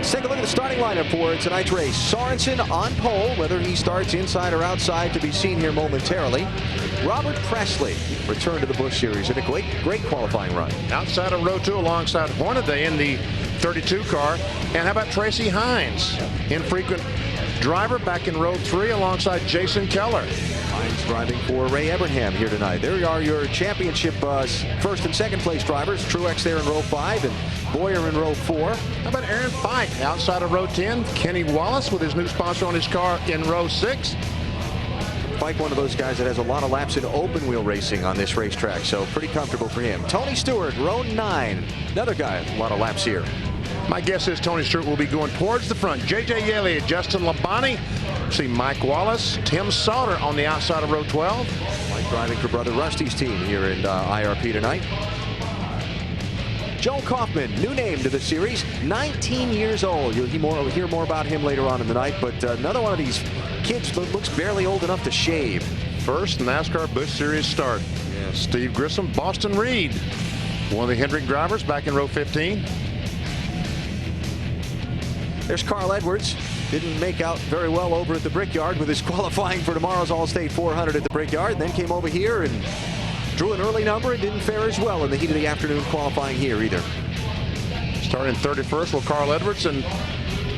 Let's take a look at the starting lineup for tonight's race. Sorensen on pole, whether he starts inside or outside to be seen here momentarily. Robert Presley returned to the Busch Series in a great qualifying run. Outside of row 2 alongside Hornaday in the 32 car. And how about Tracy Hines, infrequent driver, back in row 3 alongside Jason Keller. Hines driving for Ray Ebernham here tonight. There are your championship first and second place drivers. Truex there in row 5 and Boyer in row 4. How about Aaron Pike outside of row 10? Kenny Wallace with his new sponsor on his car in row 6. Pike, one of those guys that has a lot of laps in open wheel racing on this racetrack, so pretty comfortable for him. Tony Stewart, row 9. Another guy, a lot of laps here. My guess is Tony Stewart will be going towards the front. J.J. Yeley, Justin Labonte. See Mike Wallace, Tim Sauter on the outside of row 12. Mike driving for Brother Rusty's team here in IRP tonight. Joe Kaufman, new name to the series, 19 years old. You'll hear more about him later on in the night, but another one of these kids that looks barely old enough to shave. First NASCAR Busch Series start. Yeah. Steve Grissom, Boston Reed, one of the Hendrick drivers, back in row 15. There's Carl Edwards. Didn't make out very well over at the Brickyard with his qualifying for tomorrow's All-State 400 at the Brickyard. Then came over here and drew an early number and didn't fare as well in the heat of the afternoon qualifying here either. Starting 31st will Carl Edwards, and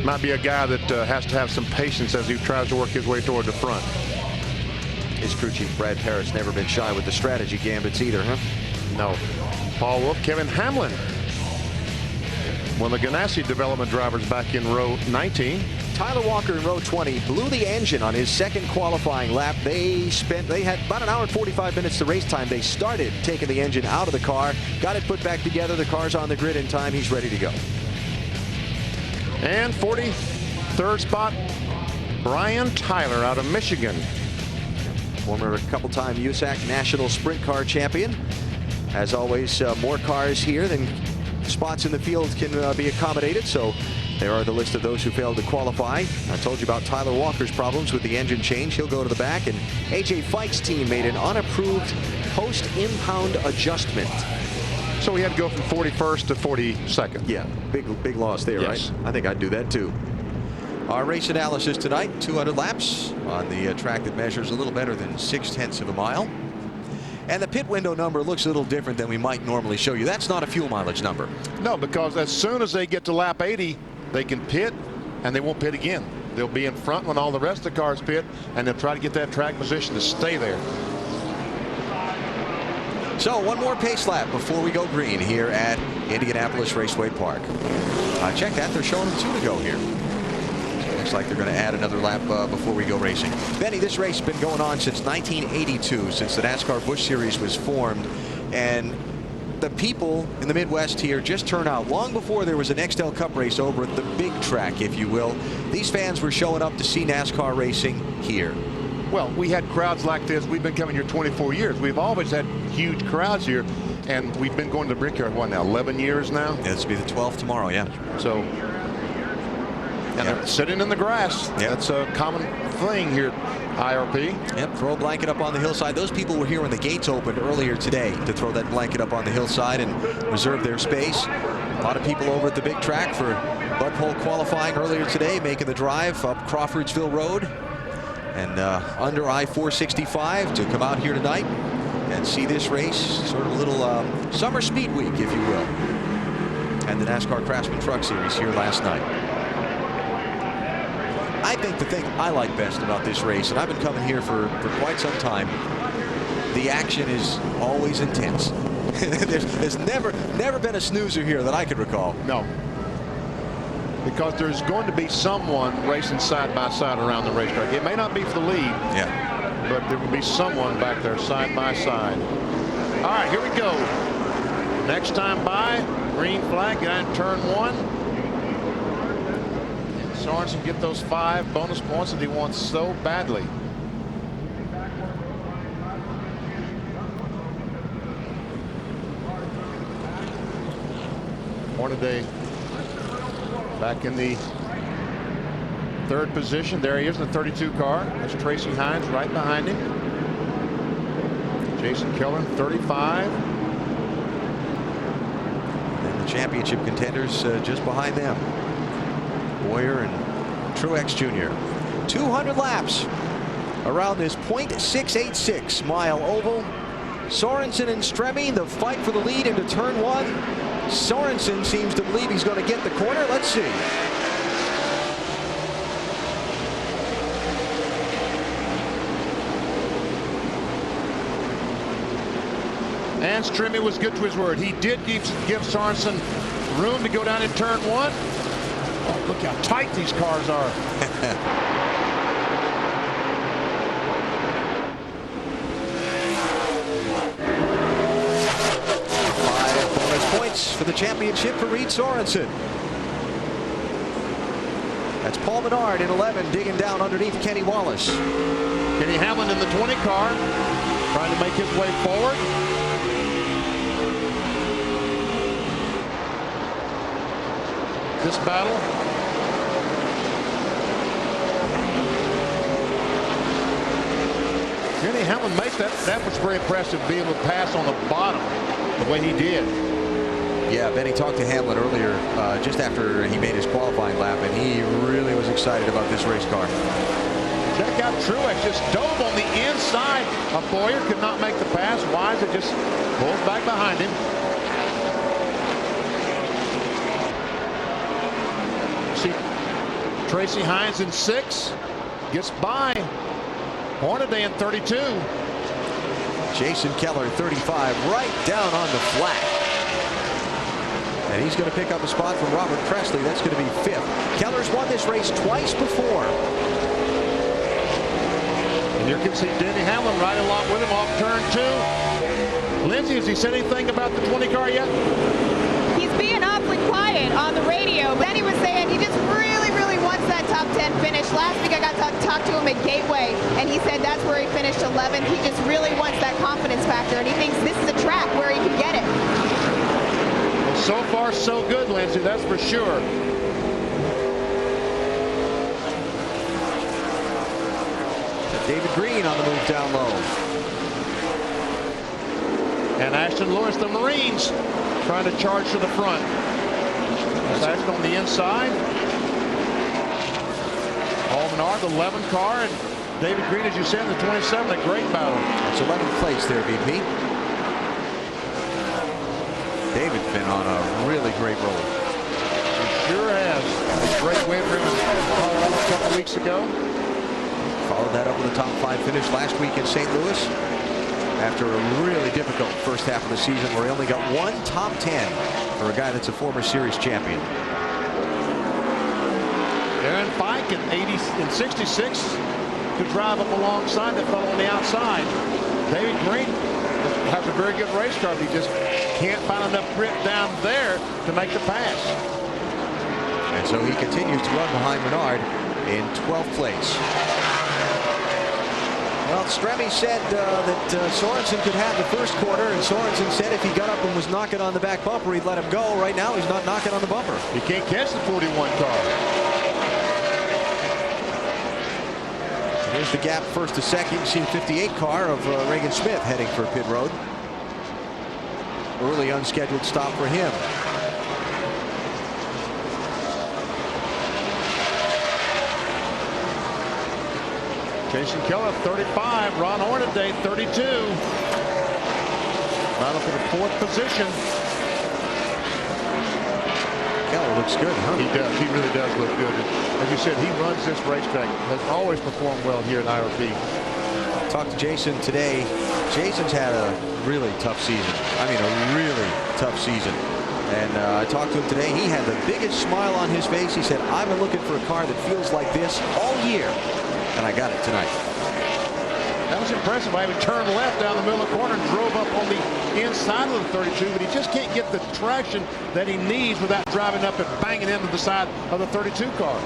might be a guy that has to have some patience as he tries to work his way toward the front. His crew chief Brad Parris never been shy with the strategy gambits either, huh? No. Paul Wolf, Kevin Hamlin, one of the Ganassi development drivers, back in row 19. Tyler Walker in row 20 blew the engine on his second qualifying lap. They had about an hour and 45 minutes to race time. They started taking the engine out of the car, got it put back together. The car's on the grid in time. He's ready to go. And 43rd spot, Brian Tyler out of Michigan. Former couple-time USAC National Sprint Car Champion. As always, more cars here than spots in the field can be accommodated, so there are the list of those who failed to qualify. I told you about Tyler Walker's problems with the engine change. He'll go to the back, and A.J. Fike's team made an unapproved post-impound adjustment. So he had to go from 41st to 42nd. Yeah, big loss there, yes. Right? I think I'd do that too. Our race analysis tonight, 200 laps on the track that measures a little better than 0.6 of a mile. And the pit window number looks a little different than we might normally show you. That's not a fuel mileage number. No, because as soon as they get to lap 80, they can pit, and they won't pit again. They'll be in front when all the rest of the cars pit, and they'll try to get that track position to stay there. So one more pace lap before we go green here at Indianapolis Raceway Park. Check that. They're showing 2 to go here. Looks like they're going to add another lap before we go racing. Benny, this race has been going on since 1982, since the NASCAR Busch Series was formed. And the people in the Midwest here just turn out long before there was an Nextel Cup race over at the big track, if you will. These fans were showing up to see NASCAR racing here. Well, we had crowds like this. We've been coming here 24 years. We've always had huge crowds here, and we've been going to the Brickyard, what now, 11 years now? Yeah, this will be the 12th tomorrow, yeah. So, and they're sitting in the grass. Yeah. That's a common thing here at IRP. Yep, throw a blanket up on the hillside. Those people were here when the gates opened earlier today to throw that blanket up on the hillside and reserve their space. A lot of people over at the big track for Bud Pole qualifying earlier today, making the drive up Crawfordsville Road and under I-465 to come out here tonight and see this race, sort of a little summer speed week, if you will, and the NASCAR Craftsman Truck Series here last night. I think the thing I like best about this race, and I've been coming here for quite some time, the action is always intense. there's never been a snoozer here that I could recall. No. Because there's going to be someone racing side by side around the racetrack. It may not be for the lead. Yeah. But there will be someone back there side by side. All right, here we go. Next time by, green flag, get in turn 1. And Sorensen get those 5 bonus points that he wants so badly. Hornaday back in the 3rd position. There he is in the 32 car. That's Tracy Hines right behind him. Jason Keller, 35. And the championship contenders just behind them. Boyer and Truex Jr. 200 laps around this .686 mile oval. Sorensen and Stremme, the fight for the lead into turn one. Sorensen seems to believe he's going to get the corner. Let's see. And Stremme was good to his word. He did give Sorensen room to go down in turn one. Oh, look how tight these cars are. 5 bonus points for the championship for Reed Sorensen. That's Paul Menard in 11, digging down underneath Kenny Wallace. Kenny Hamlin in the 20 car, trying to make his way forward. This battle. Kenny Hamlin makes that. That was very impressive, being able to pass on the bottom the way he did. Yeah, Benny talked to Hamlin earlier, just after he made his qualifying lap, and he really was excited about this race car. Check out Truex, just dove on the inside of Boyer, could not make the pass. Weiser just pulls back behind him. See Tracy Hines in 6, gets by Hornaday in 32. Jason Keller 35, right down on the flat. And he's going to pick up a spot from Robert Presley. That's going to be 5th. Keller's won this race twice before. And you can see Denny Hamlin right along with him off turn 2. Lindsay, has he said anything about the 20 car yet? He's being awfully quiet on the radio. Benny was saying he just really wants that top 10 finish. Last week I got to talk to him at Gateway, and he said that's where he finished 11th. He just really wants that confidence factor, and he thinks this is a track where he can get it. Well, so far so good, Lindsay, that's for sure. David Green on the move down low. And Ashton Lewis, the Marines, trying to charge to the front. That's Ashton on the inside. Paul Menard, the 11 car, and David Green, as you said, in the 27. A great battle. It's 11th place there, VP. David's been on a really great roll. He sure has. A great win for him in Colorado a couple weeks ago. Followed that up with a top 5 finish last week in St. Louis. After a really difficult first half of the season where he only got 1 top 10 for a guy that's a former series champion. Aaron Pike in 66 to drive up alongside that fellow on the outside. David Green has a very good race car, but he just can't find enough grip down there to make the pass. And so he continues to run behind Menard in 12th place. Well, Stremme said that Sorensen could have the first quarter, and Sorensen said if he got up and was knocking on the back bumper, he'd let him go. Right now, he's not knocking on the bumper. He can't catch the 41 car. Here's the gap first to second. You see the 58 car of Reagan Smith heading for pit road. Early unscheduled stop for him. Jason Keller, 35. Ron Hornaday, 32. Battle for the 4th position. Keller looks good, huh? He does. He really does look good. As you said, he runs this racetrack. Has always performed well here at IRP. Talked to Jason today. Jason's had a really tough season. I mean, a really tough season. And I talked to him today. He had the biggest smile on his face. He said, I've been looking for a car that feels like this all year. And I got it tonight. That was impressive. I even turned left down the middle of the corner and drove up on the inside of the 32, but he just can't get the traction that he needs without driving up and banging into the side of the 32 car.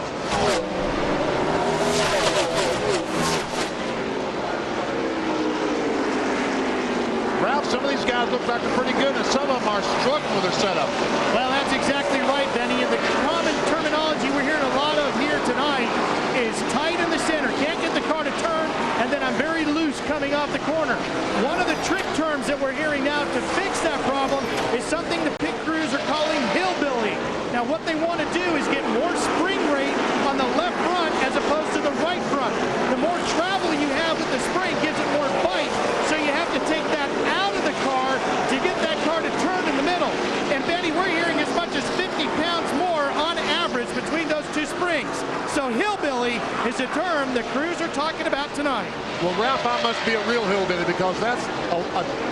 Ralph, some of these guys look like they're pretty good, and some of them are struggling with their setup. Well, that's exactly right, Benny. And the common terminology we're hearing a lot of here tonight is tight in the center. Can't get the car to turn, and then I'm very loose coming off the corner. One of the trick terms that we're hearing now to fix that problem is something the pit crews are calling hillbilly. Now what they want to do is get more spring rate on the left front as opposed to the right front. The more travel you have with the spring gives it more bite, so you have to take that out of the car to get that car to turn in the middle. And Benny, we're hearing as much as 50 pounds more on average between those two springs. So hillbilly is a term the crews are talking about tonight. Well, Ralph, I must be a real hillbilly because that's a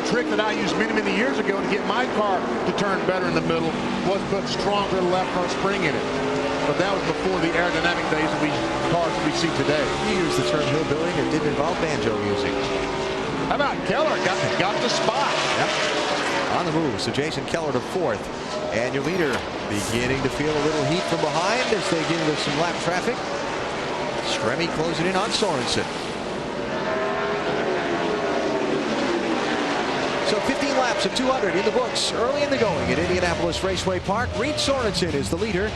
trick that I used many, many years ago to get my car to turn better in the middle, was put stronger left front spring in it. But that was before the aerodynamic days of these cars we see today. You use the term hillbilly, and it didn't involve banjo music. How about Keller? Got the spot. Yep. On the move, so Jason Keller to fourth. And your leader beginning to feel a little heat from behind as they get into some lap traffic. Stremme closing in on Sorensen. So 15 laps of 200 in the books early in the going at Indianapolis Raceway Park. Reed Sorensen is the leader.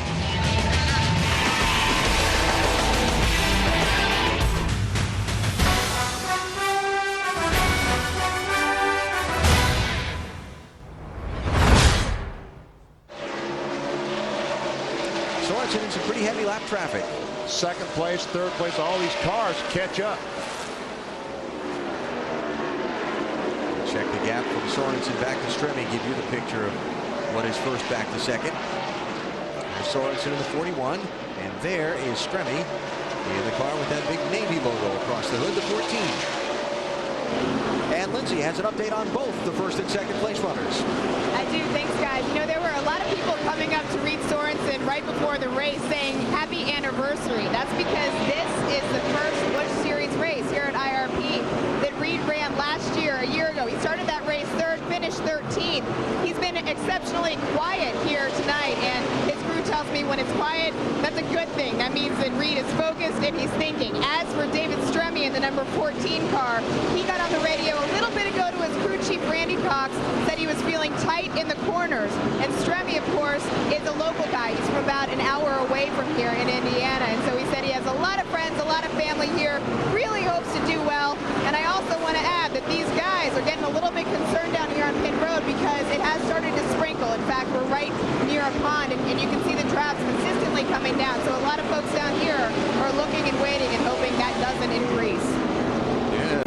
Sorensen in some pretty heavy lap traffic. Second place, third place, all these cars catch up. Check the gap from Sorensen back to Stremme. Give you the picture of what is first back to second. There's Sorensen in the 41. And there is Stremme in the car with that big Navy logo across the hood, the 14. And Lindsay has an update on both the first and second place runners. I do. Thanks, guys. You know, there were a lot of people coming up to Reed Sorensen right before the race saying happy anniversary. That's because this is the first Busch Series race here at IRP that Reed ran last year, a year ago. He started that race third, finished 13th. He's been exceptionally quiet here tonight, and his crew tells me when it's quiet, that's a good thing. That means that Reed is focused and he's thinking. As for David Stremme in the number 14 car, he got on the radio a little bit ago to his crew chief, Randy Cox, said he was feeling tight in the corners. And Stremme, of course, is a local guy. He's from about an hour away from here in Indiana. And so he said he has a lot of friends, a lot of family here, really hopes to do well. And I also want to add that these guys are getting a little bit concerned down here on pit road because it has started to sprinkle. In fact, we're right near a pond, and you can see the drops consistently coming down. So a lot of folks down here are looking and waiting and hoping that doesn't increase. Yeah,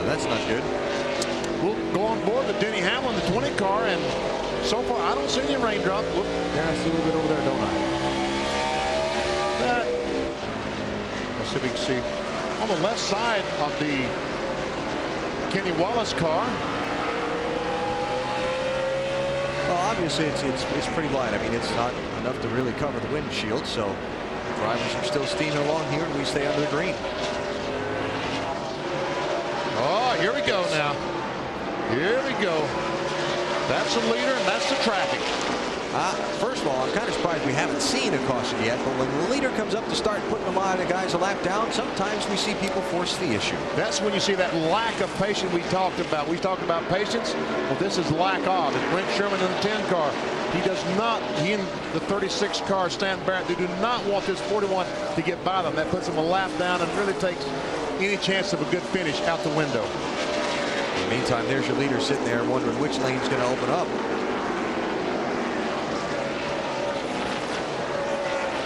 that's not good. We'll go on board with Denny Hamlin, the 20 car, and so far I don't see any raindrop. Look, Yeah, I see a little bit over there, don't I? let's see if we can see on the left side of the Kenny Wallace car. Well, obviously it's pretty light. I mean, it's not enough to really cover the windshield, so drivers are still steaming along here, and we stay under the green. Oh, here we go now. Here we go. That's the leader, and that's the traffic. First of all, I'm kind of surprised we haven't seen a caution yet, but when the leader comes up to start putting them on the guys a lap down, sometimes we see people force the issue. That's when you see that lack of patience we talked about. We talked about patience. Well, this is lack of. It's Brent Sherman in the 10 car. He does not, he and the 36 car, Stan Barrett, they do not want this 41 to get by them. That puts them a lap down and really takes any chance of a good finish out the window. In the meantime, there's your leader sitting there wondering which lane's going to open up.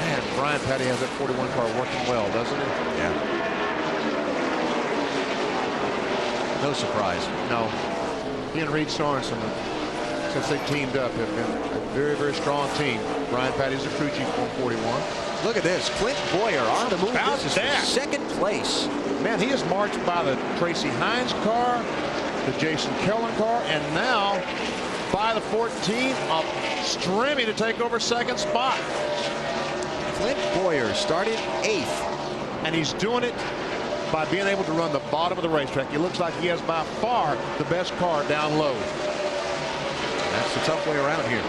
Man, Brian Patty has that 41 car working well, doesn't he? Yeah. No surprise. No. He and Reed Sorensen, since they teamed up, have been a very, very strong team. Brian Patty's the crew chief on 41. Look at this. Clint Boyer on the move. About This is that. second place. Man, he is marched by the Tracy Hines car, the Jason Keller car, and now by the 14 of Stremme to take over second spot. Clint Boyer started 8th. And he's doing it by being able to run the bottom of the racetrack. It looks like he has by far the best car down low. That's the tough way around here.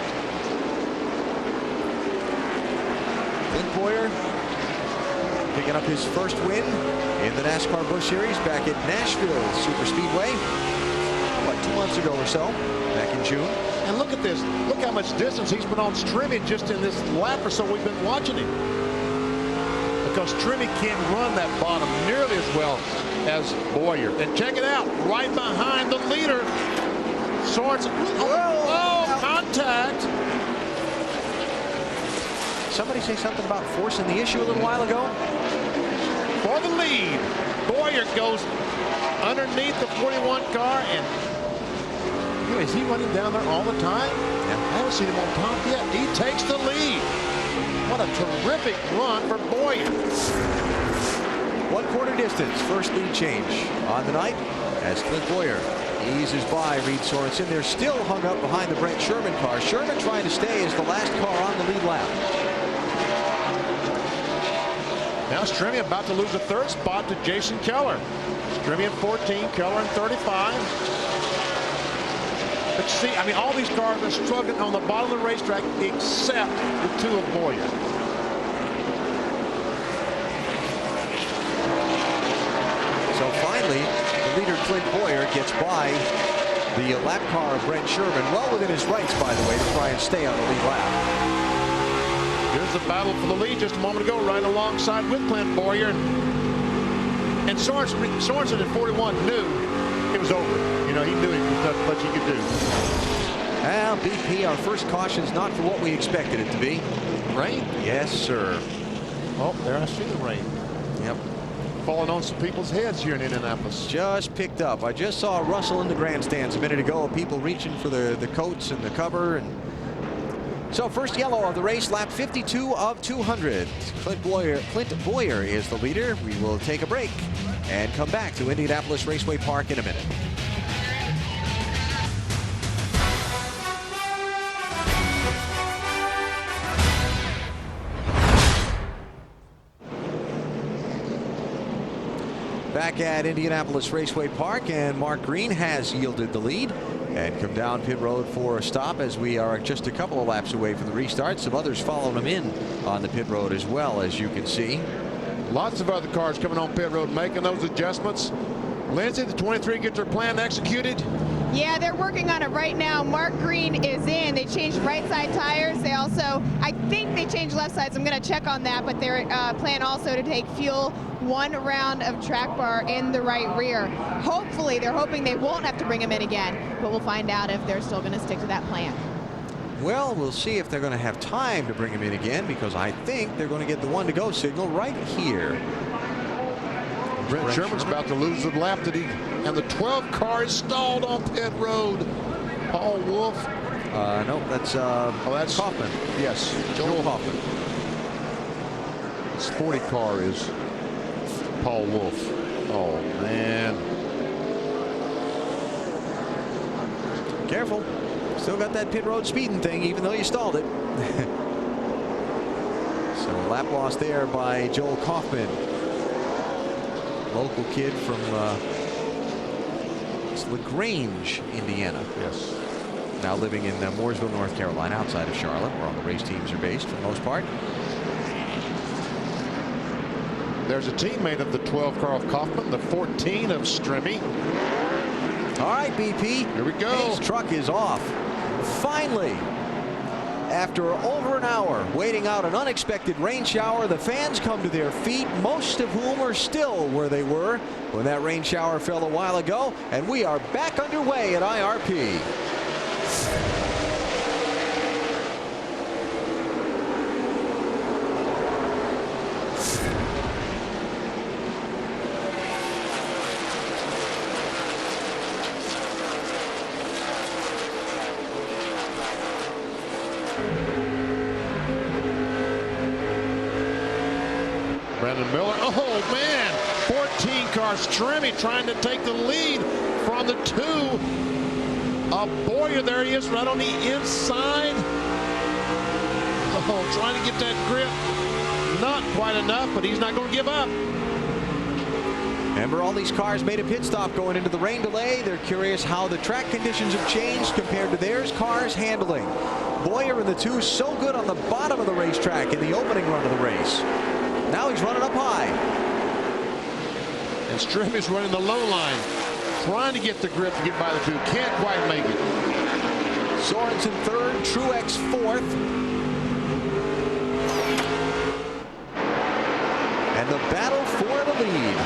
Clint Boyer picking up his first win in the NASCAR Busch Series back at Nashville Super Speedway, what, 2 months ago or so, back in June. And look at this. Look how much distance he's been on Stremme just in this lap or so we've been watching him. Because Stremme can't run that bottom nearly as well as Boyer. And check it out, right behind the leader, Sorensen. Oh, contact. somebody say something about forcing the issue a little while ago? For the lead, Boyer goes underneath the 41 car, and is he running down there all the time? Yeah. I haven't seen him on top yet. He takes the lead. What a terrific run for Boyer. 1/4 distance, first lead change on the night as Clint Boyer eases by Reed Sorensen. They're still hung up behind the Brent Sherman car. Sherman trying to stay as the last car on the lead lap. Now Stremme about to lose a third spot to Jason Keller. Stremme in 14, Keller in 35. But you see, I mean, all these cars are struggling on the bottom of the racetrack except the two of Boyer. So finally, the leader Clint Boyer gets by the lap car of Brent Sherman, well within his rights, by the way, to try and stay on the lead lap. Here's the battle for the lead just a moment ago, right alongside with Clint Boyer. And Sorensen at 41 knew it was over. You know, he knew it was nothing much he could do. Well, BP, our first caution's not for what we expected it to be. Rain? Yes, sir. Oh, there I see the rain. Yep. Falling on some people's heads here in Indianapolis. Just picked up. I just saw a rustle in the grandstands a minute ago of people reaching for the coats and the cover. And so first yellow of the race, lap 52 of 200. Clint Boyer is the leader. We will take a break and come back to Indianapolis Raceway Park in a minute. Back at Indianapolis Raceway Park, and Mark Green has yielded the lead and come down pit road for a stop as we are just a couple of laps away from the restart. Some others following him in on the pit road as well, as you can see. Lots of other cars coming on pit road making those adjustments. Lindsay, the 23 get their plan executed. Yeah, they're working on it right now. Mark Green is in. They changed right side tires. They also, I think they changed left sides. I'm going to check on that, but their plan also to take fuel 1 round of track bar in the right rear. Hopefully, they're hoping they won't have to bring him in again, but we'll find out if they're still going to stick to that plan. Well, we'll see if they're going to have time to bring him in again, because I think they're going to get the 1 to go signal right here. Brent Sherman's about to lose the lap that and the 12 car is stalled on pit road. Paul Wolf. No, that's Kaufman. Yes, Joel Kaufman. This 40 car is Paul Wolf. Oh, man. Careful. Still got that pit road speeding thing, even though you stalled it. So lap loss there by Joel Kaufman. Local kid from LaGrange, Indiana. Yes. Now living in Mooresville, North Carolina, outside of Charlotte, where all the race teams are based for the most part. There's a teammate of the 12 car of Kaufman, the 14 of Stremme. All right, BP. Here we go. His truck is off. Finally, after over an hour waiting out an unexpected rain shower, the fans come to their feet, most of whom are still where they were when that rain shower fell a while ago, and we are back underway at IRP. Brandon Miller. Oh, man. 14 car Stremme trying to take the lead from the 2 of Boyer. There he is right on the inside. Oh, trying to get that grip. Not quite enough, but he's not going to give up. Remember, all these cars made a pit stop going into the rain delay. They're curious how the track conditions have changed compared to theirs. Cars handling. Boyer and the 2 so good on the bottom of the racetrack in the opening run of the race. Now he's running up high. And Stremme's running the low line, trying to get the grip to get by the 2. Can't quite make it. Sorensen 3rd, Truex 4th. And the battle for the lead.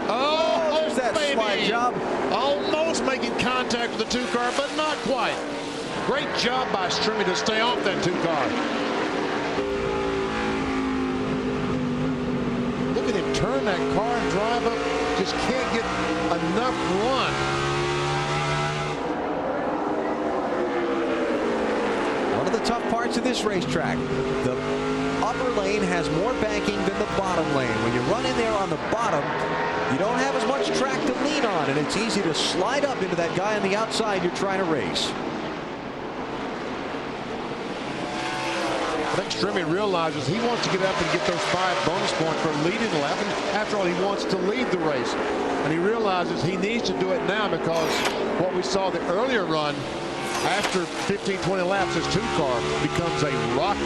Oh, there's that slide job. Almost making contact with the 2 car, but not quite. Great job by Strimmy to stay off that 2 car. Look at him turn that car and drive up. Just can't get enough run. One of the tough parts of this racetrack, the upper lane has more banking than the bottom lane. When you run in there on the bottom, you don't have as much track to lean on, and it's easy to slide up into that guy on the outside you're trying to race. I think Strimmy realizes he wants to get up and get those 5 bonus points for leading the lap. And after all, he wants to lead the race. And he realizes he needs to do it now, because what we saw the earlier run, after 15, 20 laps, his 2 car becomes a rocket.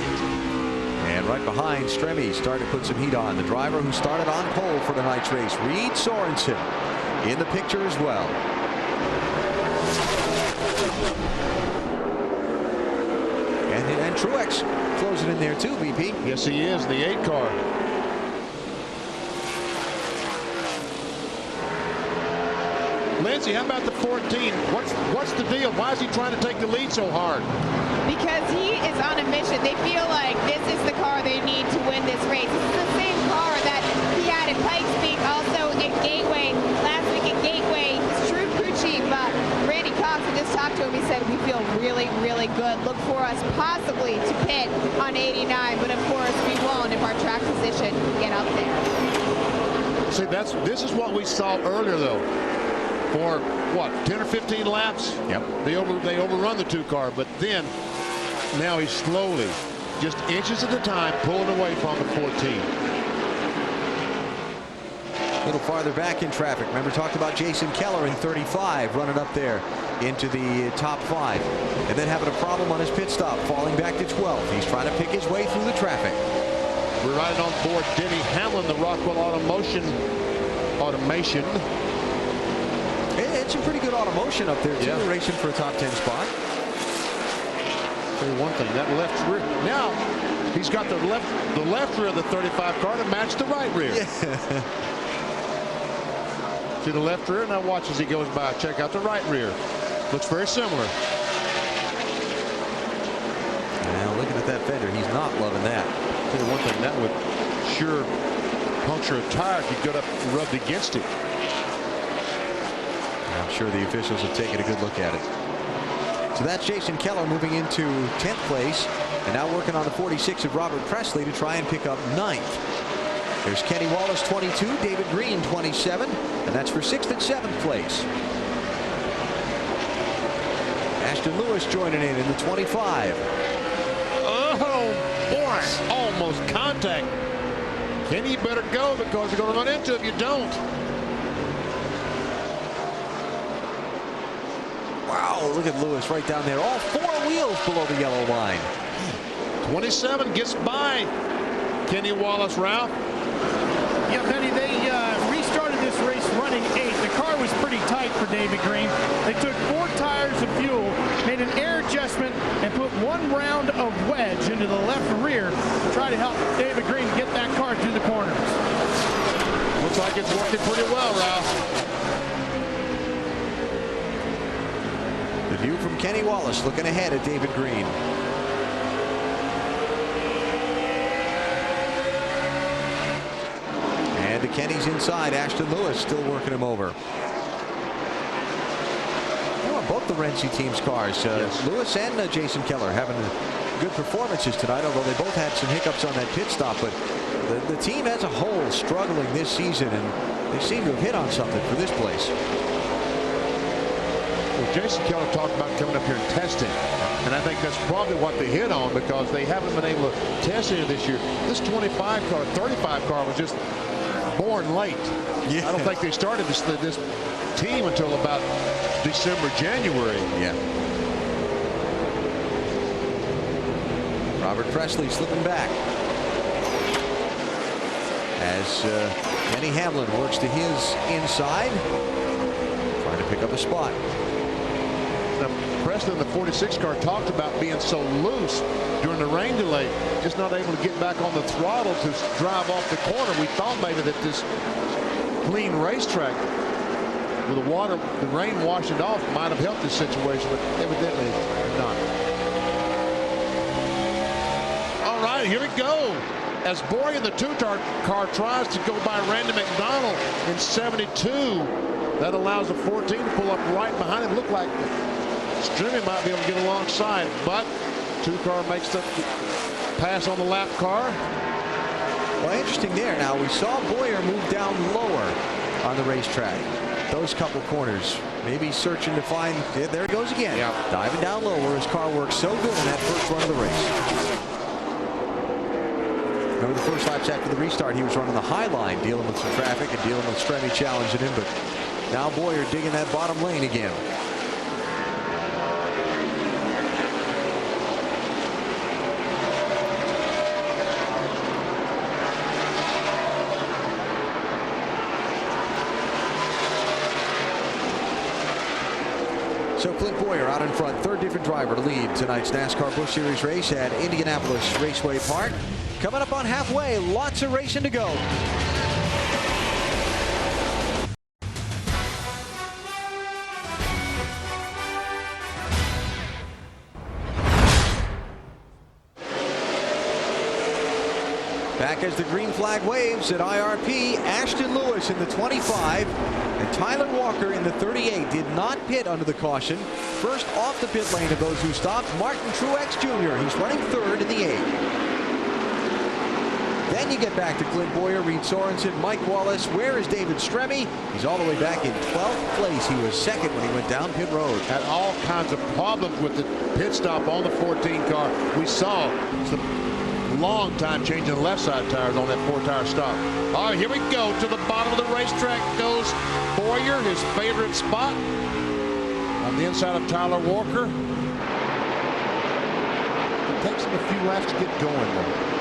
And right behind Strimmy, starting to put some heat on. The driver who started on pole for tonight's race, Reed Sorensen, in the picture as well. And Truex closing in there too, BP. Yes, he is, the 8 car. Lindsay, how about the 14? What's the deal? Why is he trying to take the lead so hard? Because he is on a mission. They feel like this is the car they need to win this race. This is the same car that he had at Pikes Peak, also at Gateway. Last week at Gateway, his crew chief, Randy Cox, I just talked to him. He said, we feel really, really good. Look for us possibly to pit on 89, but of course we won't if our track position can get up there. See, this is what we saw earlier, though. For what, 10 or 15 laps? Yep. They overrun the 2 car, but then now he's slowly, just inches at a time, pulling away from the 14. A little farther back in traffic. Remember, talked about Jason Keller in 35 running up there into the top 5, and then having a problem on his pit stop, falling back to 12th. He's trying to pick his way through the traffic. We're riding on board Denny Hamlin, the Rockwell automation. It's a pretty good automotion up there too, yeah. Racing for a top 10 spot. Tell you one thing, that left rear. Now he's got the left rear of the 35 car to match the right rear. Yeah. See the left rear. Now watch as he goes by. Check out the right rear. Looks very similar. Now looking at that fender, he's not loving that. Tell you one thing, that would sure puncture a tire if you got up and rubbed against it. I'm sure the officials have taken a good look at it. So that's Jason Keller moving into 10th place, and now working on the 46 of Robert Presley to try and pick up 9th. There's Kenny Wallace 22, David Green 27, and that's for 6th and 7th place. Ashton Lewis joining in the 25. Oh boy, almost contact. Kenny, you better go, because you're going to run into it if you don't. Wow, look at Lewis right down there. All 4 wheels below the yellow line. 27 gets by Kenny Wallace, Ralph. Yeah, Benny, they restarted this race running 8. The car was pretty tight for David Green. They took 4 tires of fuel, made an air adjustment, and put 1 round of wedge into the left rear to try to help David Green get that car through the corners. Looks like it's working pretty well, Ralph. The view from Kenny Wallace looking ahead at David Green. And to Kenny's inside, Ashton Lewis still working him over. Both the Renzi team's cars, yes. Lewis and Jason Keller, having good performances tonight, although they both had some hiccups on that pit stop. But the team as a whole struggling this season, and they seem to have hit on something for this place. Well, Jason Keller talked about coming up here and testing, and I think that's probably what they hit on, because they haven't been able to test it this year. This 25 car, 35 car was just born late. Yeah. I don't think they started this team until about December, January. Yeah. Robert Presley slipping back as Denny Hamlin works to his inside, trying to pick up a spot. Now, Presley in the 46 car talked about being so loose during the rain delay, just not able to get back on the throttle to drive off the corner. We thought maybe that this clean racetrack with the rain washed it off, might have helped this situation, but evidently not. All right, here we go. As Boyer in the two-car tries to go by Randy McDonald in 72, that allows the 14 to pull up right behind him. Look like Stremme might be able to get alongside, but two-car makes the pass on the lap car. Well, interesting there. Now, we saw Boyer move down lower on the racetrack. Those couple corners, maybe searching to find, yeah, there he goes again. Yeah. Diving down low where his car worked so good in that first run of the race. Remember the first lap after the restart, he was running the high line, dealing with some traffic and dealing with Stremme challenging him, but now Boyer digging that bottom lane again. So Clint Boyer out in front, third different driver to lead tonight's NASCAR Busch Series race at Indianapolis Raceway Park. Coming up on halfway, lots of racing to go. Back as the green flag waves at IRP, Ashton Lewis in the 25 and Tyler Walker in the 38 did not pit under the caution. First off the pit lane of those who stopped, Martin Truex Jr. He's running third in the 8. Then you get back to Clint Boyer, Reed Sorensen, Mike Wallace. Where is David Stremme? He's all the way back in 12th place. He was second when he went down pit road. Had all kinds of problems with the pit stop on the 14 car. We saw some long time changing left side tires on that 4-tire stop. All right, here we go. To the bottom of the racetrack goes Boyer, his favorite spot on the inside of Tyler Walker. It takes him a few laps to get going though.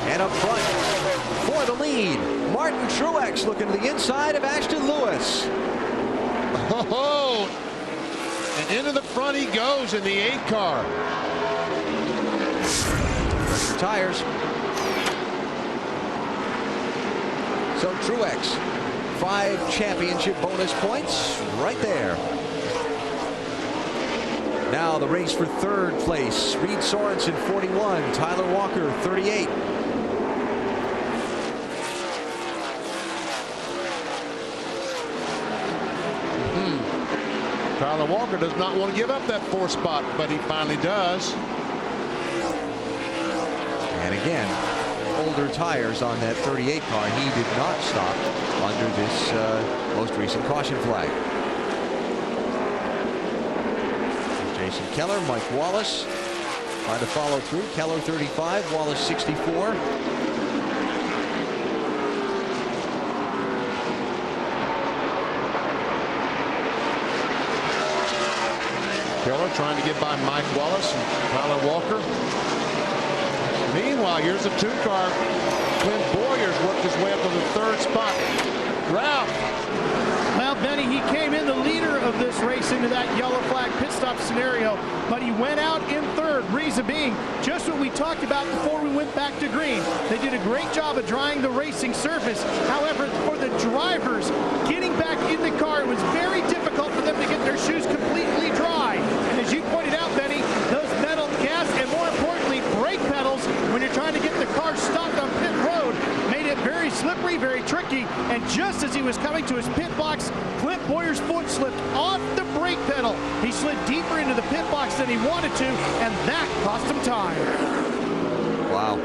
And up front for the lead, Martin Truex looking to the inside of Ashton Lewis. Oh, and into the front he goes in the 8 car. Pressure tires. So Truex, 5 championship bonus points right there. Now the race for third place. Reed Sorensen 41, Tyler Walker 38. Tyler Walker does not want to give up that 4th spot, but he finally does. And again, older tires on that 38 car. He did not stop under this most recent caution flag. Jason Keller, Mike Wallace trying to follow through. Keller 35, Wallace 64. Keller trying to get by Mike Wallace and Tyler Walker. Meanwhile, here's a 2-car. Clint Boyer's worked his way up to the 3rd spot. Ralph. Well, Benny, he came in the leader of this race into that yellow flag pit stop scenario, but he went out in 3rd. Reason being, just what we talked about before we went back to green. They did a great job of drying the racing surface. However, for the drivers getting back in the car, it was very difficult for them to get their shoes completely dry. And as you pointed out, Benny, those metal gas and more importantly, brake pedals, when you're trying to get the car stopped on pit road, made it very slippery, very tricky. And just as he was coming to his pit box, Clint Boyer's foot slipped off the brake pedal. He slid deeper into the pit box than he wanted to, and that cost him time. Wow.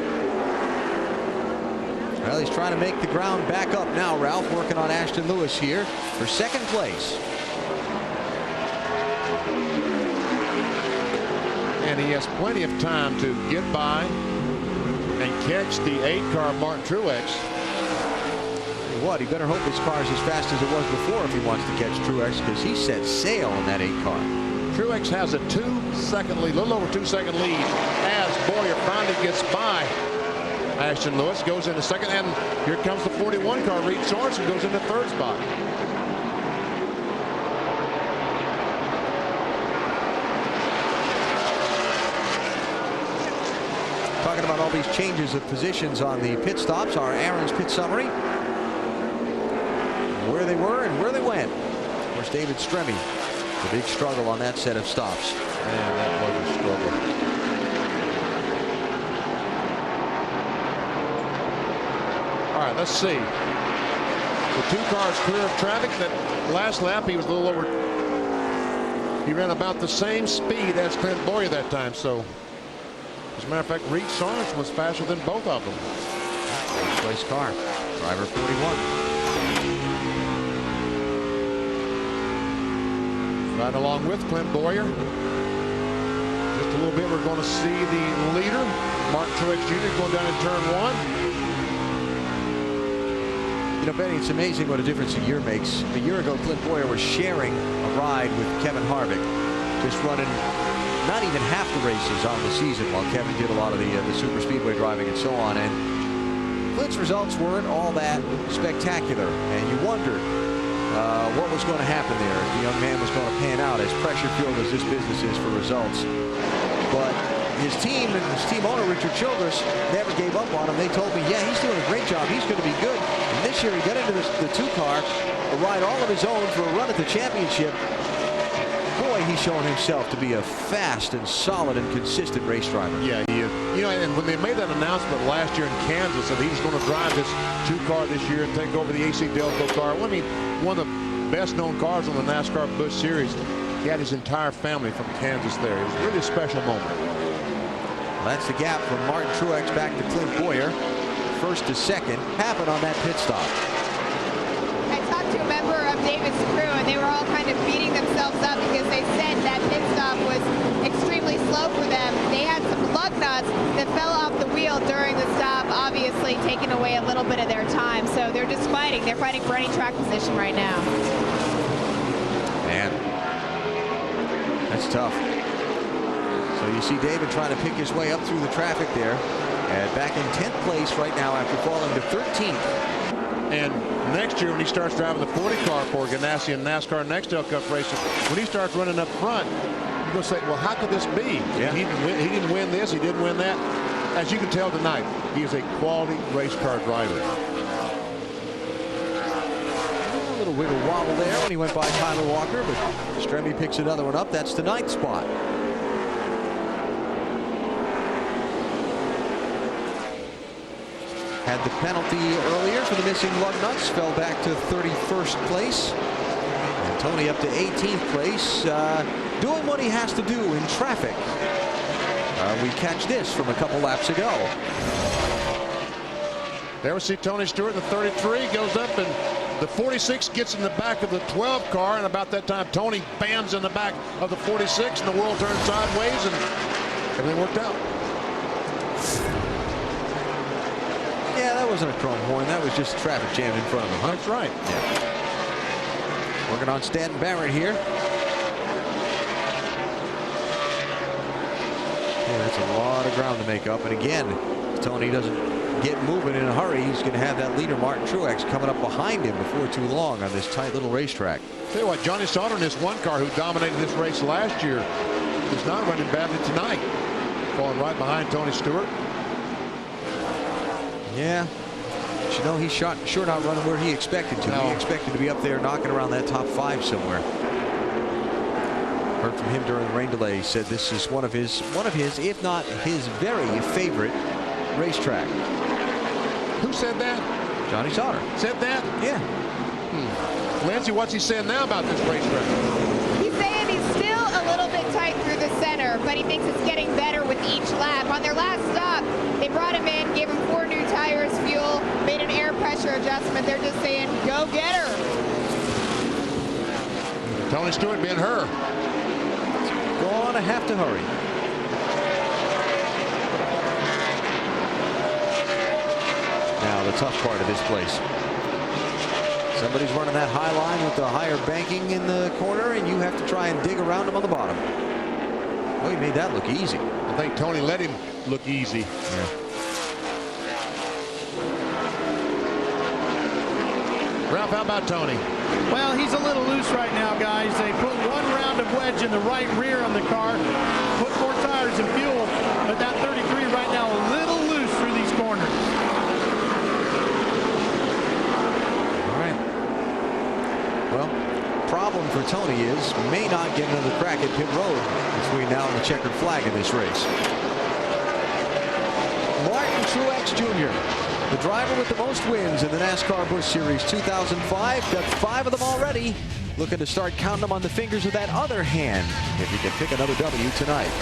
Well, he's trying to make the ground back up now, Ralph, working on Ashton Lewis here for 2nd place. And he has plenty of time to get by and catch the 8-car Martin Truex. What, he better hope his car is as fast as it was before if he wants to catch Truex, because he set sail in that 8 car. Truex has a 2-second lead, a little over 2-second lead, as Boyer finally gets by Ashton Lewis, goes into 2nd, and here comes the 41 car. Reed Sorensen goes into 3rd spot. Talking about all these changes of positions on the pit stops, our Aaron's pit summary. where they were and where they went. Of course, David Stremme, the big struggle on that set of stops. Man, that was a struggle. All right, let's see. The 2 cars clear of traffic. That last lap, he was a little over. He ran about the same speed as Clint Boyer that time. So, as a matter of fact, Reed Sorensen was faster than both of them. First place car, driver 41. Right along with Clint Boyer. Just a little bit, we're going to see the leader, Mark Truex Jr., going down in turn 1. You know, Benny, it's amazing what a difference a year makes. A year ago, Clint Boyer was sharing a ride with Kevin Harvick, just running not even half the races on the season while Kevin did a lot of the super speedway driving and so on. And Clint's results weren't all that spectacular, and you wondered what was going to happen there. The young man was going to pan out as pressure-filled as this business is for results. But his team and his team owner, Richard Childress, never gave up on him. They told me, yeah, he's doing a great job. He's going to be good. And this year he got into the 2-car, a ride all of his own for a run at the championship. Boy, he's shown himself to be a fast and solid and consistent race driver. Yeah, he is. You know, and when they made that announcement last year in Kansas that he was going to drive this 2-car this year and take over the AC Delco car, I mean, one of the best-known cars on the NASCAR Busch Series. He had his entire family from Kansas there. It was really a special moment. Well, that's the gap from Martin Truex back to Clint Boyer. First to second happened on that pit stop. I talked to a member of David's crew, and they were all kind of beating themselves up because they said that pit stop was extremely slow for them. They had some lug nuts that fell off the wheel during the stop, obviously taking away a little bit of their time. So they're just fighting. They're fighting for any track position right now. Man, that's tough. So you see David trying to pick his way up through the traffic there. And back in 10th place right now after falling to 13th. And next year when he starts driving the 40 car for Ganassi and NASCAR Nextel Cup races, when he starts running up front, you're going to say, well, how could this be? Yeah. He didn't win this, he didn't win that. As you can tell tonight, he is a quality race car driver. A little wiggle wobble there when he went by Tyler Walker, but Stremme picks another one up. That's the 9th spot. Had the penalty earlier for the missing lug nuts, fell back to 31st place. And Tony up to 18th place, doing what he has to do in traffic. We catch this from a couple laps ago. There we see Tony Stewart, the 33 goes up, and the 46 gets in the back of the 12 car, and about that time Tony bams in the back of the 46, and the world turns sideways, and everything worked out. Yeah, that wasn't a chrome horn. That was just traffic jammed in front of him. Huh? That's right. Yeah. Working on Stanton Barrett here. Yeah, that's a lot of ground to make up. And again, if Tony doesn't get moving in a hurry, he's going to have that leader, Martin Truex, coming up behind him before too long on this tight little racetrack. Tell you what, Johnny Sauter in this 1 car who dominated this race last year is not running badly tonight. Falling right behind Tony Stewart. Yeah. But you know, he's sure not running where he expected to. No. He expected to be up there knocking around that top 5 somewhere. Heard from him during the rain delay. He said this is one of his, if not his very favorite racetrack. Who said that? Johnny Sauter. Said that? Yeah. Lindsay, what's he saying now about this racetrack? He's saying he's still a little bit tight through the center, but he thinks it's getting better with each lap. On their last stop, they brought him in, gave him 4 new tires, fuel, made an air pressure adjustment. They're just saying, go get her. Tony Stewart being her. Gonna have to hurry. Now the tough part of this place. Somebody's running that high line with the higher banking in the corner, and you have to try and dig around him on the bottom. Well, he made that look easy. I think Tony let him look easy. Yeah. Ralph, how about Tony? Well, he's a little loose right now, guys. They put 1 round of wedge in the right rear on the car, put 4 tires and fuel, but that 33 right now a little loose through these corners. All right. for Tony is may not get another crack at pit road between now and the checkered flag in this race. Martin Truex Jr., the driver with the most wins in the NASCAR Busch Series 2005, got 5 of them already. Looking to start counting them on the fingers of that other hand if he can pick another W tonight.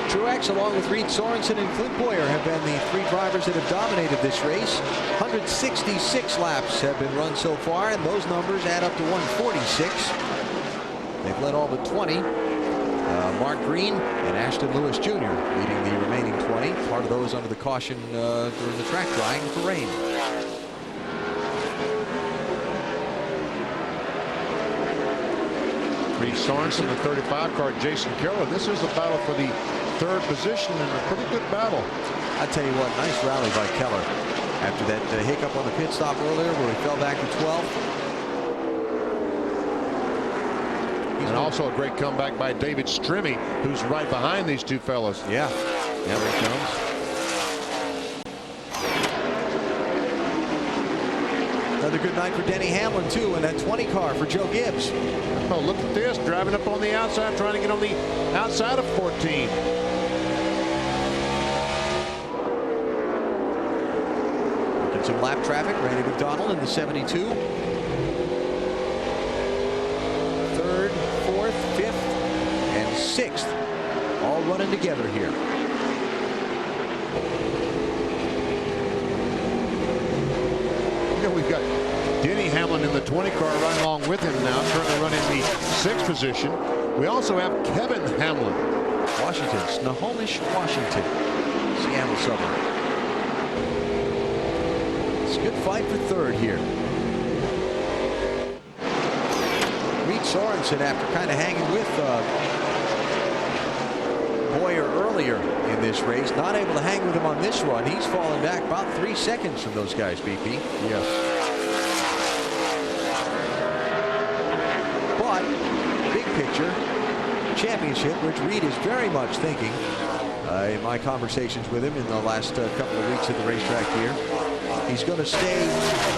Truex, along with Reed Sorensen and Clint Boyer, have been the 3 drivers that have dominated this race. 166 laps have been run so far, and those numbers add up to 146. They've led all but 20. Mark Green and Ashton Lewis Jr. leading the remaining 20. Part of those under the caution during the track drying for rain. Reed Sorensen, the 35 car, Jason Carroll. This is a battle for the 3rd position, and a pretty good battle. I tell you what, nice rally by Keller after that hiccup on the pit stop earlier where he fell back to 12th. And also a great comeback by David Strimmy, who's right behind these 2 fellas. Yeah, there he comes. Another good night for Denny Hamlin, too, in that 20 car for Joe Gibbs. Oh, look at this, driving up on the outside, trying to get on the outside of 14. Looking some lap traffic, Randy McDonald in the 72. 3rd, 4th, 5th, and 6th, all running together here. We've got Denny Hamlin in the 20 car running along with him now, currently running the 6th position. We also have Kevin Hamlin. Washington, Snohomish, Washington, Seattle suburb. It's a good fight for 3rd here. Reed Sorensen, after kind of hanging with Boyer earlier in this race, not able to hang with him on this run. He's fallen back about 3 seconds from those guys, BP. Yes. But big picture championship, which Reed is very much thinking in my conversations with him in the last couple of weeks at the racetrack here. He's going to stay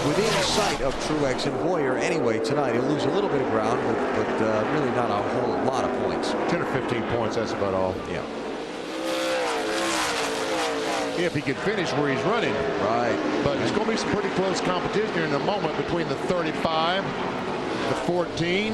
within sight of Truex and Boyer anyway tonight. He'll lose a little bit of ground, but really not a whole lot of points. 10 or 15 points, that's about all. Yeah. If he could finish where he's running. Right. But it's going to be some pretty close competition here in a moment between the 35, the 14.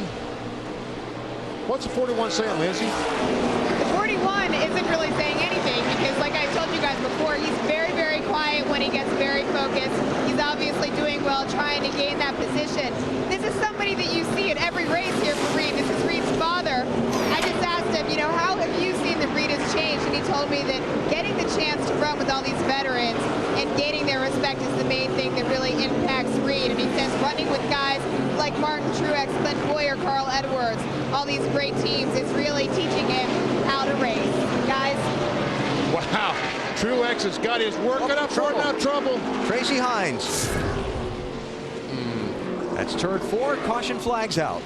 What's the 41 saying, Lindsay? The 41 isn't really saying anything because, like I told you guys before, he's very, very quiet when he gets very focused. He's obviously doing well trying to gain that position. This is somebody that you see at every race here for Reed. This is Reed's father. I just asked him, you know, how have you seen that Reed has changed? And he told me that getting the chance to run with all these veterans and gaining their respect is the main thing that really impacts Reed. And he says running with guys like Martin Truex, Clint Boyer, Carl Edwards, all these great teams is really teaching him how to race. Guys. Wow. Truex has got his work cut up for now. Trouble. Tracy Hines. That's turn 4. Caution flags out.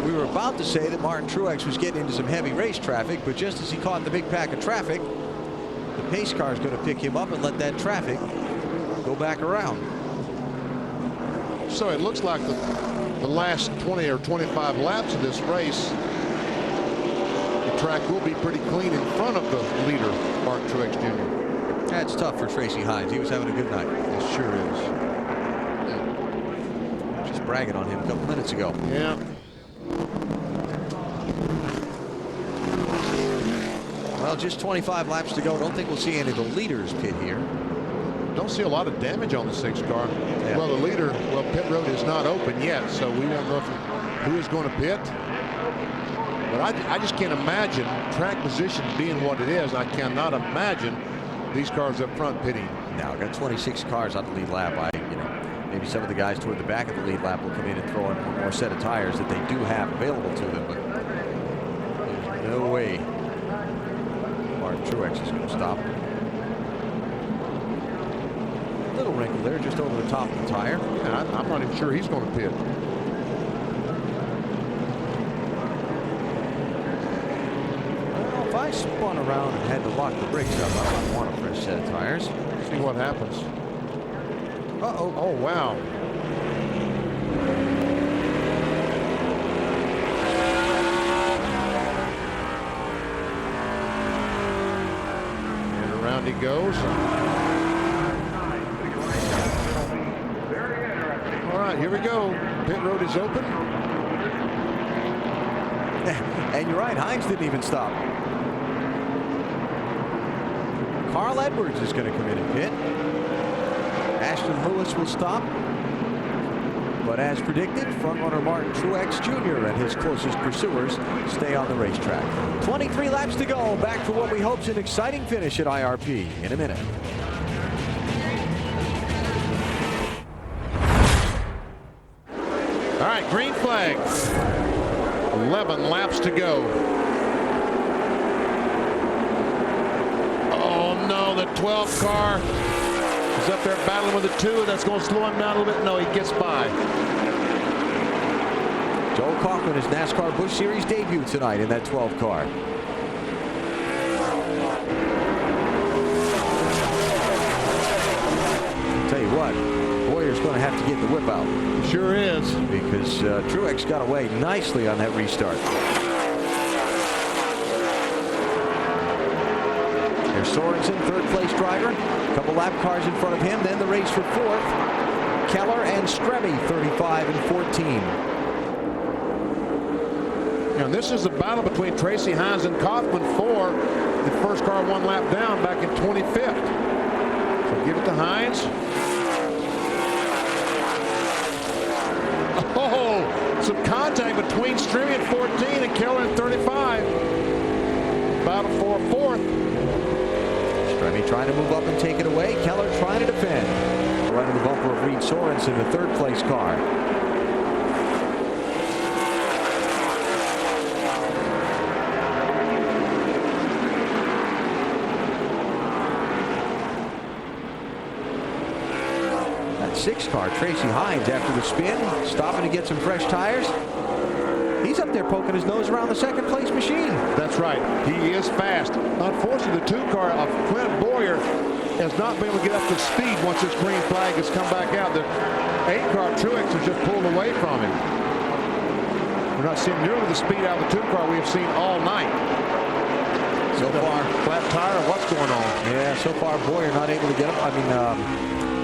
We were about to say that Martin Truex was getting into some heavy race traffic, but just as he caught the big pack of traffic, the pace car is going to pick him up and let that traffic go back around. So it looks like the last 20 or 25 laps of this race, the track will be pretty clean in front of the leader, Martin Truex Jr. That's tough for Tracy Hines. He was having a good night. It sure is. Just bragging on him a couple minutes ago. Yeah. Well, just 25 laps to go. Don't think we'll see any of the leaders pit here. Don't see a lot of damage on the 6th car. Yeah. Well, the leader, pit road is not open yet, so we won't know who is going to pit. But I just can't imagine track position being what it is. I cannot imagine these cars up front pitting. Now, got 26 cars on the lead lap. Maybe some of the guys toward the back of the lead lap will come in and throw in one more set of tires that they do have available to them, but there's no way Martin Truex is going to stop. Little wrinkle there just over the top of the tire. Yeah, I'm not even sure he's going to pit. I spun around and had to lock the brakes up, I might want a fresh set of tires. See what happens. Uh-oh. Oh, wow. And around he goes. All right, here we go. Pit road is open. And you're right, Hines didn't even stop. Carl Edwards is going to come in and pit. Ashton Lewis will stop. But as predicted, frontrunner Martin Truex Jr. and his closest pursuers stay on the racetrack. 23 laps to go. Back for what we hope is an exciting finish at IRP in a minute. All right, green flag. 11 laps to go. Oh no, the 12 car is up there battling with the 2. That's going to slow him down a little bit. No, he gets by. Joel Kaufman, his NASCAR Busch Series debut tonight in that 12 car. Tell you what, Boyer's going to have to get the whip out. Sure is. Because Truex got away nicely on that restart. There's Sorensen, third place driver. A couple lap cars in front of him. Then the race for fourth. Keller and Stremme, 35 and 14. And this is a battle between Tracy Hines and Kaufman for the first car 1 lap down back in 25th. So give it to Hines. Oh, some contact between Stremme at 14 and Keller at 35. Battle for fourth. Stremme trying to move up and take it away. Keller trying to defend. Right in the bumper of Reed Sorensen, the third place car. That 6 car, Tracy Hines, after the spin, stopping to get some fresh tires. He's up there poking his nose around the second place machine. That's right. He is fast. Unfortunately, the 2 car of Clint Boyer has not been able to get up to speed once this green flag has come back out. The 8 car Truex has just pulled away from him. We're not seeing nearly the speed out of the 2 car we have seen all night. So far, flat tire. What's going on? Yeah, so far Boyer not able to get up.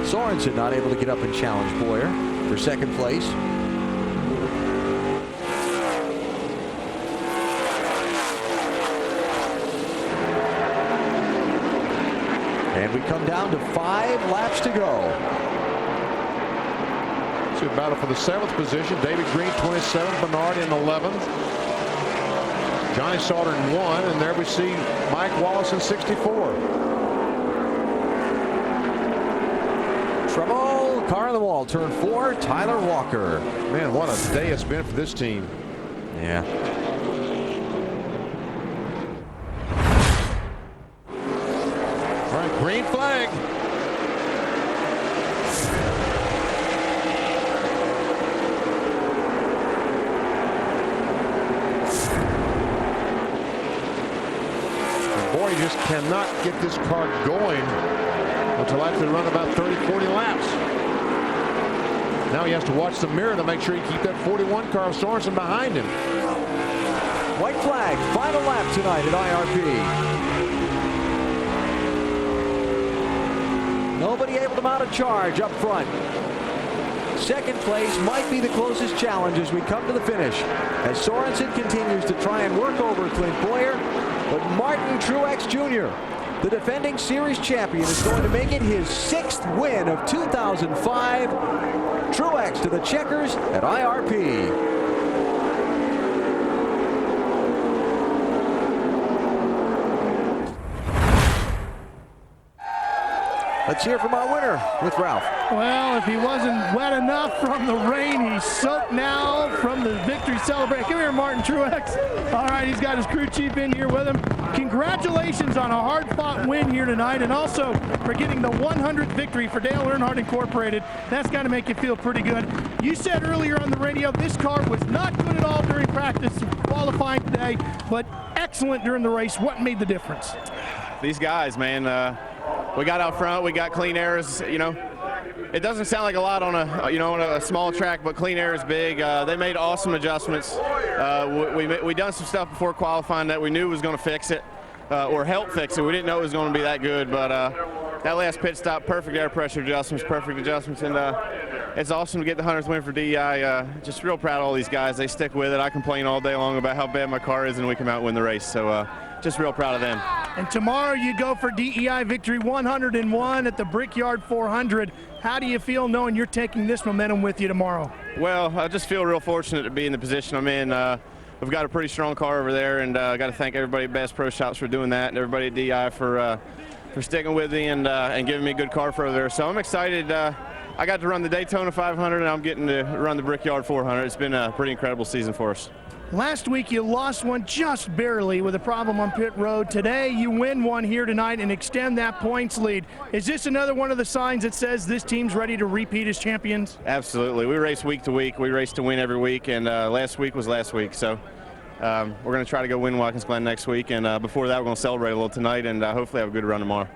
Sorensen not able to get up and challenge Boyer for second place. And we come down to 5 laps to go. So a battle for the 7th position. David Green 27th, Bernard in 11th. Johnny Sauter in 1, and there we see Mike Wallace in 64. Trouble, car on the wall, turn 4, Tyler Walker. Man, what a day it's been for this team. Yeah. All right, green flag. The boy just cannot get this car going until after they run about 30, 40 laps. Now he has to watch the mirror to make sure he keep that 41 car of Sorensen behind him. White flag, final lap tonight at IRP. Nobody able to mount a charge up front. Second place might be the closest challenge as we come to the finish. As Sorensen continues to try and work over Clint Boyer, but Martin Truex Jr., the defending series champion, is going to make it his 6th win of 2005. Truex to the checkers at IRP. Let's hear from our winner with Ralph. Well, if he wasn't wet enough from the rain, he's soaked now from the victory celebration. Come here, Martin Truex. All right, he's got his crew chief in here with him. Congratulations on a hard-fought win here tonight, and also for getting the 100th victory for Dale Earnhardt Incorporated. That's got to make you feel pretty good. You said earlier on the radio this car was not good at all during practice qualifying. fine today, but excellent during the race. What made the difference? These guys, man, we got out front, we got clean airs. You know, it doesn't sound like a lot on a small track, but clean air is big. They made awesome adjustments. We done some stuff before qualifying that we knew was going to fix it or help fix it. We didn't know it was going to be that good, but that last pit stop, perfect air pressure adjustments, and it's awesome to get the 100th win for DEI. Just real proud of all these guys. They stick with it. I complain all day long about how bad my car is, and we come out and win the race. So just real proud of them. And tomorrow you go for DEI victory 101 at the Brickyard 400. How do you feel knowing you're taking this momentum with you tomorrow? Well, I just feel real fortunate to be in the position I'm in. We've got a pretty strong car over there, and I got to thank everybody at Bass Pro Shops for doing that, and everybody at DEI for sticking with me and giving me a good car for over there. So I'm excited. I got to run the Daytona 500, and I'm getting to run the Brickyard 400. It's been a pretty incredible season for us. Last week you lost one just barely with a problem on pit road. Today you win one here tonight and extend that points lead. Is this another one of the signs that says this team's ready to repeat as champions? Absolutely. We race week to week. We race to win every week, and last week was last week. So we're going to try to go win Watkins Glen next week, and before that we're going to celebrate a little tonight and hopefully have a good run tomorrow.